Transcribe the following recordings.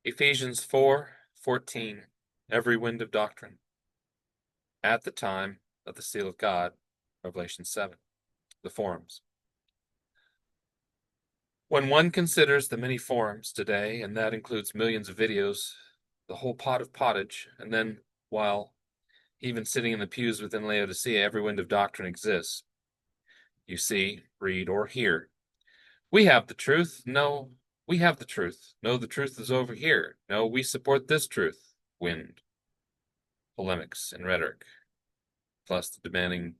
Ephesians 4:14, every wind of doctrine. At the time of the seal of God, Revelation 7, the forums. When one considers the many forums today, and that includes millions of videos, the whole pot of pottage, and then while even sitting in the pews within Laodicea, every wind of doctrine exists. You see, read, or hear. We have the truth. No, we have the truth. No, the truth is over here. No, we support this truth. Wind. Polemics and rhetoric, plus the demanding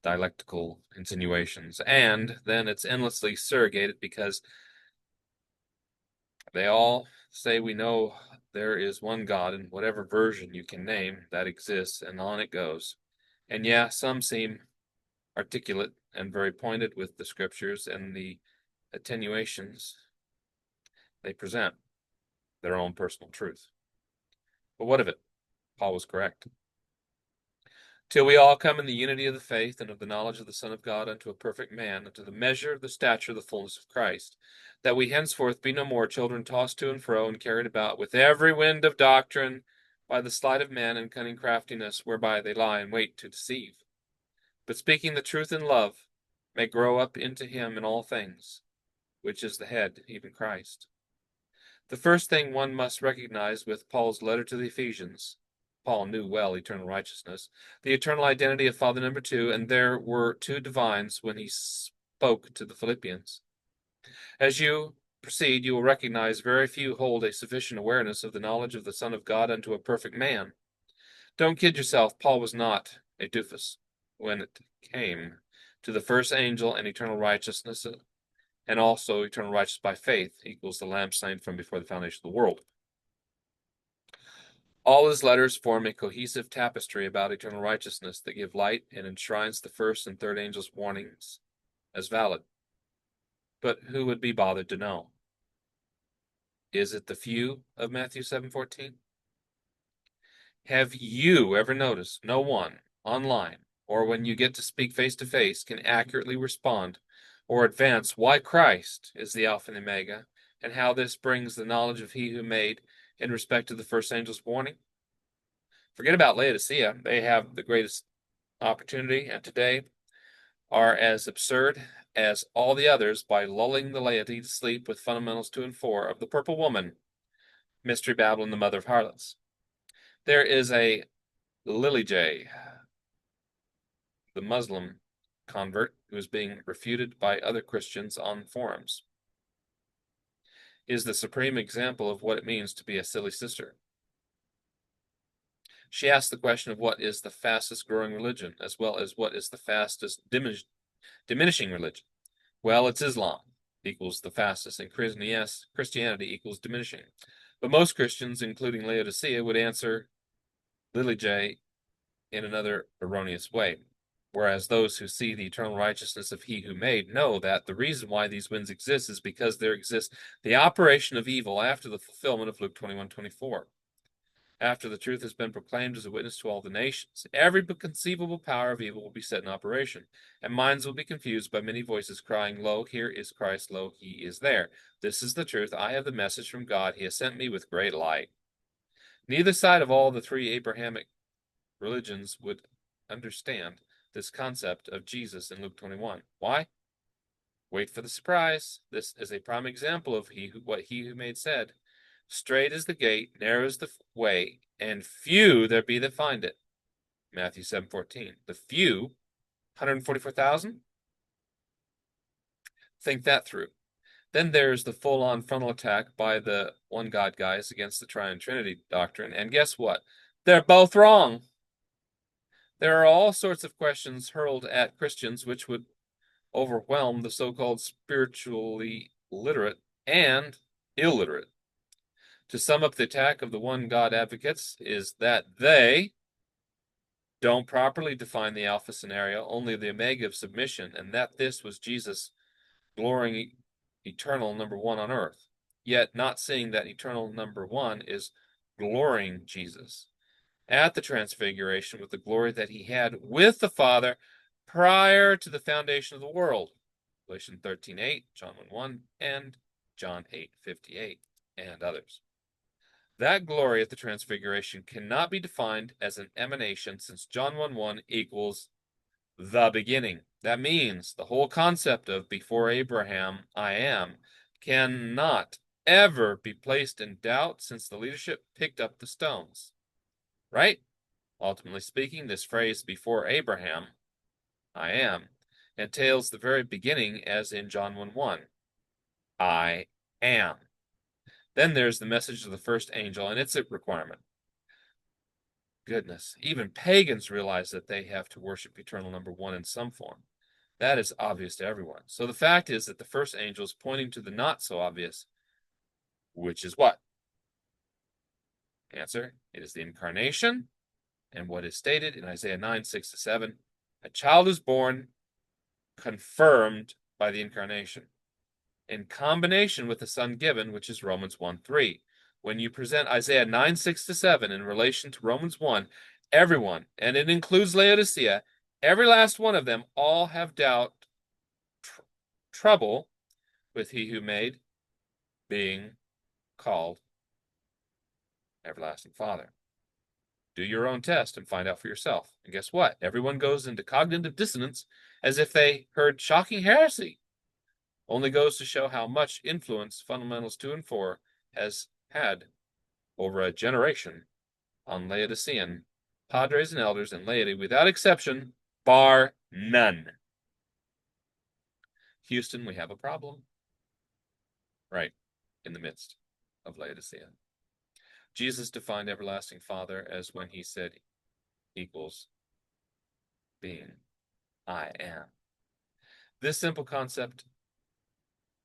dialectical insinuations. And then it's endlessly surrogated because they all say we know there is one God in whatever version you can name that exists, and on it goes. And yeah, some seem articulate and very pointed with the scriptures and the attenuations they present, their own personal truth. But what of it? Paul was correct. Till we all come in the unity of the faith and of the knowledge of the Son of God unto a perfect man, unto the measure of the stature of the fullness of Christ, that we henceforth be no more children tossed to and fro and carried about with every wind of doctrine by the sleight of men and cunning craftiness whereby they lie in wait to deceive, but speaking the truth in love, may grow up into him in all things, which is the head, even Christ. The first thing one must recognize with Paul's letter to the Ephesians, Paul knew well eternal righteousness, the eternal identity of Father number two, and there were two divines when he spoke to the Philippians. As you proceed, you will recognize very few hold a sufficient awareness of the knowledge of the Son of God unto a perfect man. Don't kid yourself, Paul was not a doofus when it came to the first angel and eternal righteousness, and also eternal righteousness by faith equals the lamb slain from before the foundation of the world. All his letters form a cohesive tapestry about eternal righteousness that give light and enshrines the first and third angels' warnings as valid. But who would be bothered to know? Is it the few of Matthew 7:14? Have you ever noticed no one online or when you get to speak face to face can accurately respond or advance why Christ is the Alpha and Omega and how this brings the knowledge of he who made in respect to the first angel's warning? Forget about Laodicea. They have the greatest opportunity, and today are as absurd as all the others by lulling the laity to sleep with fundamentals 2 and 4 of the Purple Woman, Mystery Babylon, the Mother of Harlots. There is a Lily J, the Muslim convert, who is being refuted by other Christians on forums, is the supreme example of what it means to be a silly sister. She asked the question of what is the fastest growing religion, as well as what is the fastest diminishing religion. Well, it's Islam equals the fastest, and Christianity equals diminishing. But most Christians, including Laodicea, would answer Lily J in another erroneous way. Whereas those who see the eternal righteousness of he who made know that the reason why these winds exist is because there exists the operation of evil after the fulfillment of Luke 21:24. After the truth has been proclaimed as a witness to all the nations, every conceivable power of evil will be set in operation, and minds will be confused by many voices crying, Lo, here is Christ, lo, he is there. This is the truth. I have the message from God. He has sent me with great light. Neither side of all the three Abrahamic religions would understand this concept of Jesus in Luke 21. Why? Wait for the surprise. This is a prime example of what he who made said. Straight is the gate, narrow is the way, and few there be that find it. Matthew 7:14. The few, 144,000? Think that through. Then there's the full-on frontal attack by the one God guys against the Triune Trinity doctrine, and guess what? They're both wrong. There are all sorts of questions hurled at Christians which would overwhelm the so-called spiritually literate and illiterate. To sum up the attack of the one God advocates is that they don't properly define the alpha scenario, only the omega of submission, and that this was Jesus glorying eternal number one on earth, yet not seeing that eternal number one is glorying Jesus at the transfiguration with the glory that he had with the Father prior to the foundation of the world. Revelation 13:8, John 1:1, and John 8:58, and others. That glory at the Transfiguration cannot be defined as an emanation, since John 1:1 equals the beginning. That means the whole concept of before Abraham, I am, cannot ever be placed in doubt, since the leadership picked up the stones. Right? Ultimately speaking, this phrase before Abraham, I am, entails the very beginning, as in John 1:1. I am. Then there's the message of the first angel and its requirement. Goodness, even pagans realize that they have to worship eternal number one in some form. That is obvious to everyone. So the fact is that the first angel is pointing to the not so obvious, which is what? Answer, it is the incarnation, and what is stated in Isaiah 9:6-7, a child is born, confirmed by the incarnation, in combination with the Son given, which is Romans 1:3. When you present Isaiah 9:6-7 in relation to Romans 1, everyone, and it includes Laodicea, every last one of them, all have doubt, trouble with he who made being called everlasting Father. Do your own test and find out for yourself. And guess what? Everyone goes into cognitive dissonance as if they heard shocking heresy. Only goes to show how much influence Fundamentals 2 and 4 has had over a generation on Laodicean padres and elders and laity, without exception, bar none. Houston, we have a problem. Right in the midst of Laodicea. Jesus defined everlasting Father as when he said equals being, I am. This simple concept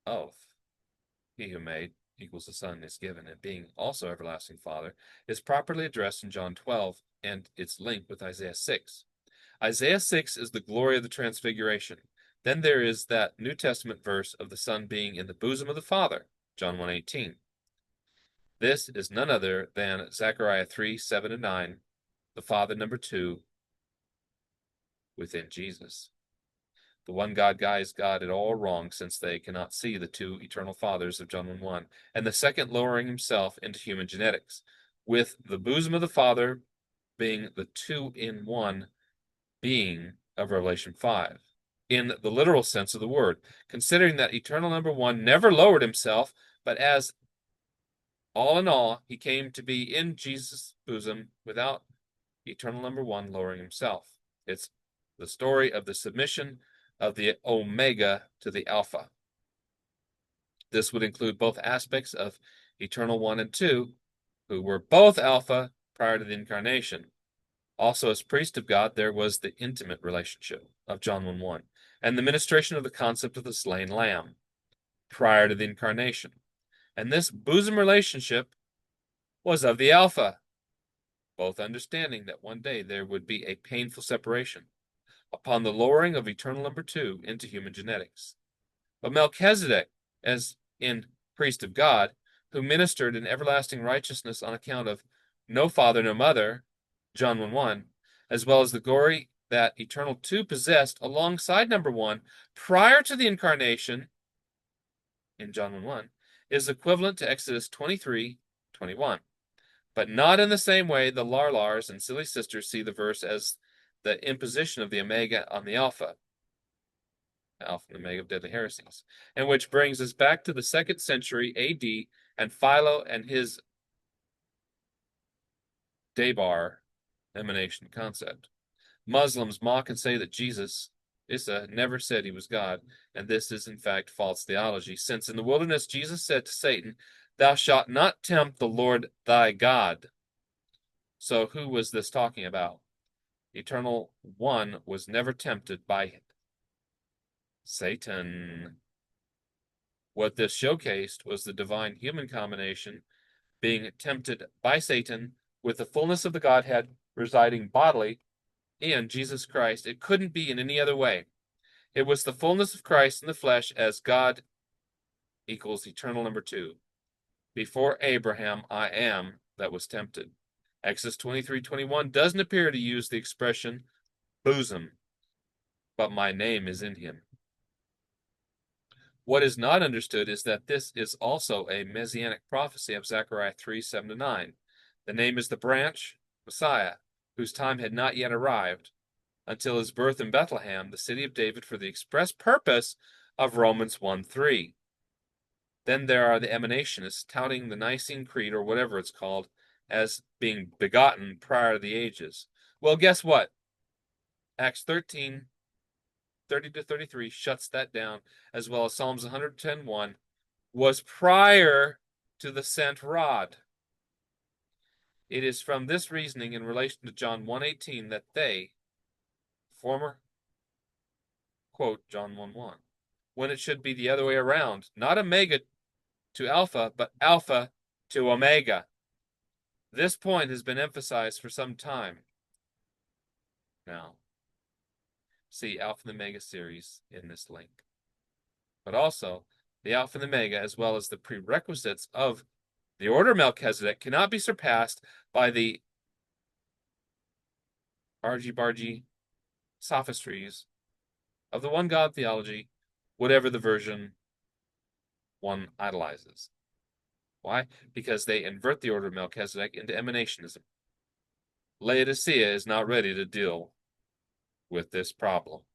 of he who made equals the Son is given, and being also everlasting Father, is properly addressed in John 12 and its link with Isaiah 6. Isaiah 6 is the glory of the Transfiguration. Then there is that New Testament verse of the Son being in the bosom of the Father, John 1:18. This is none other than Zechariah 3:7-9, the Father number 2 within Jesus. The one God guys got it all wrong, since they cannot see the two eternal fathers of John 1:1, and the second lowering himself into human genetics, with the bosom of the Father being the two-in-one being of Revelation 5, in the literal sense of the word, considering that eternal number one never lowered himself, but as all in all, he came to be in Jesus' bosom without eternal number one lowering himself. It's the story of the submission of the Omega to the Alpha. This would include both aspects of eternal 1 and 2, who were both Alpha prior to the incarnation. Also, as priest of God, there was the intimate relationship of John 1:1, and the ministration of the concept of the slain lamb prior to the incarnation. And this bosom relationship was of the Alpha, both understanding that one day there would be a painful separation upon the lowering of eternal number 2 into human genetics. But Melchizedek, as in priest of God, who ministered in everlasting righteousness on account of no father, no mother, John 1:1, as well as the glory that eternal 2 possessed alongside number 1 prior to the incarnation in John 1:1, is equivalent to Exodus 23:21. But not in the same way the Larlars and silly sisters see the verse as the imposition of the Omega on the Alpha and Omega of deadly heresies, and which brings us back to the 2nd century AD and Philo and his Debar emanation concept. Muslims mock and say that Jesus, Isa, never said he was God, and this is in fact false theology, since in the wilderness Jesus said to Satan, "Thou shalt not tempt the Lord thy God." So who was this talking about? Eternal One was never tempted by Satan. What this showcased was the divine human combination being tempted by Satan with the fullness of the Godhead residing bodily in Jesus Christ. It couldn't be in any other way. It was the fullness of Christ in the flesh as God equals eternal number 2. Before Abraham, I am, that was tempted. Exodus 23:21 doesn't appear to use the expression bosom, but my name is in him. What is not understood is that this is also a messianic prophecy of Zechariah 3:7-9. The name is the branch, Messiah, whose time had not yet arrived until his birth in Bethlehem, the city of David, for the express purpose of Romans 1:3. Then there are the emanationists touting the Nicene Creed, or whatever it's called, as being begotten prior to the ages. Well, guess what? Acts 13:30-33 shuts that down, as well as Psalms 110:1, was prior to the sent rod. It is from this reasoning in relation to John 1:18 that they, former, quote, John 1:1, when it should be the other way around, not omega to alpha, but alpha to omega. This point has been emphasized for some time now. See Alpha and Omega series in this link. But also, the Alpha and Omega, as well as the prerequisites of the order of Melchizedek, cannot be surpassed by the argy-bargy sophistries of the one God theology, whatever the version one idolizes. Why? Because they invert the order of Melchizedek into emanationism. Laodicea is not ready to deal with this problem.